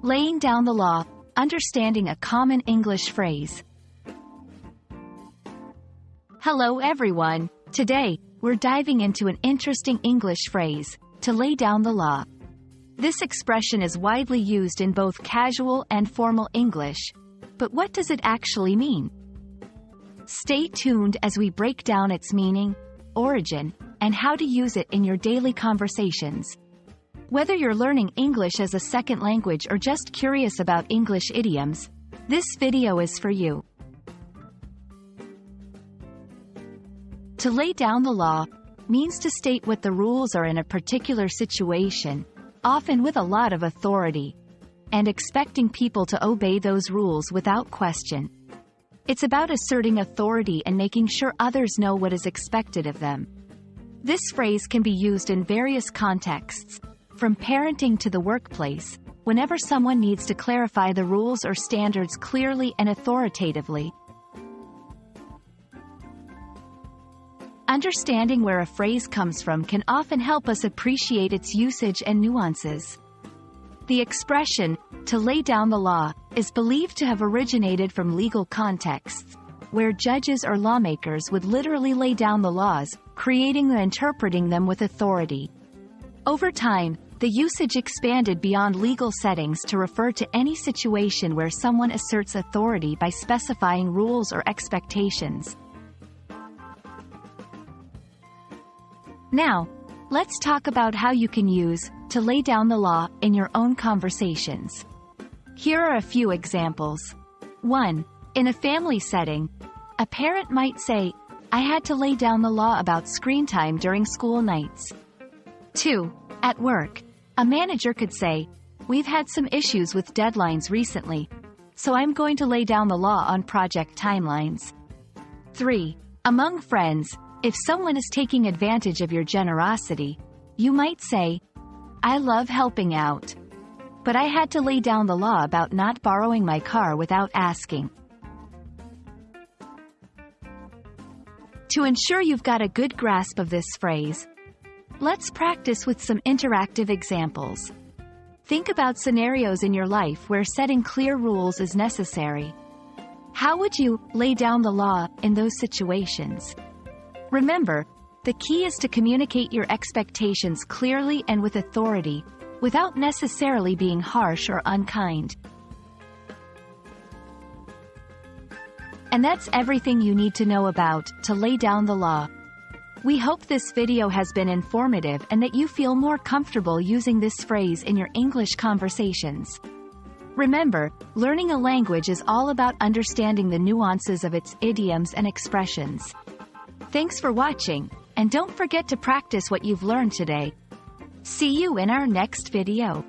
Laying down the law, understanding a common English phrase. Hello everyone. Today, we're diving into an interesting English phrase, to lay down the law. This expression is widely used in both casual and formal English. But what does it actually mean? Stay tuned as we break down its meaning, origin, and how to use it in your daily conversations. Whether you're learning English as a second language or just curious about English idioms, this video is for you. To lay down the law means to state what the rules are in a particular situation, often with a lot of authority, and expecting people to obey those rules without question. It's about asserting authority and making sure others know what is expected of them. This phrase can be used in various contexts, from parenting to the workplace, whenever someone needs to clarify the rules or standards clearly and authoritatively. Understanding where a phrase comes from can often help us appreciate its usage and nuances. The expression, to lay down the law, is believed to have originated from legal contexts, where judges or lawmakers would literally lay down the laws, creating and interpreting them with authority. Over time, the usage expanded beyond legal settings to refer to any situation where someone asserts authority by specifying rules or expectations. Now, let's talk about how you can use to lay down the law in your own conversations. Here are a few examples. 1. In a family setting, a parent might say, "I had to lay down the law about screen time during school nights." 2. At work, a manager could say, "We've had some issues with deadlines recently, so I'm going to lay down the law on project timelines." 3. Among friends, if someone is taking advantage of your generosity, you might say, "I love helping out, but I had to lay down the law about not borrowing my car without asking." To ensure you've got a good grasp of this phrase, let's practice with some interactive examples. Think about scenarios in your life where setting clear rules is necessary. How would you lay down the law in those situations? Remember, the key is to communicate your expectations clearly and with authority, without necessarily being harsh or unkind. And that's everything you need to know about to lay down the law. We hope this video has been informative and that you feel more comfortable using this phrase in your English conversations. Remember, learning a language is all about understanding the nuances of its idioms and expressions. Thanks for watching, and don't forget to practice what you've learned today. See you in our next video.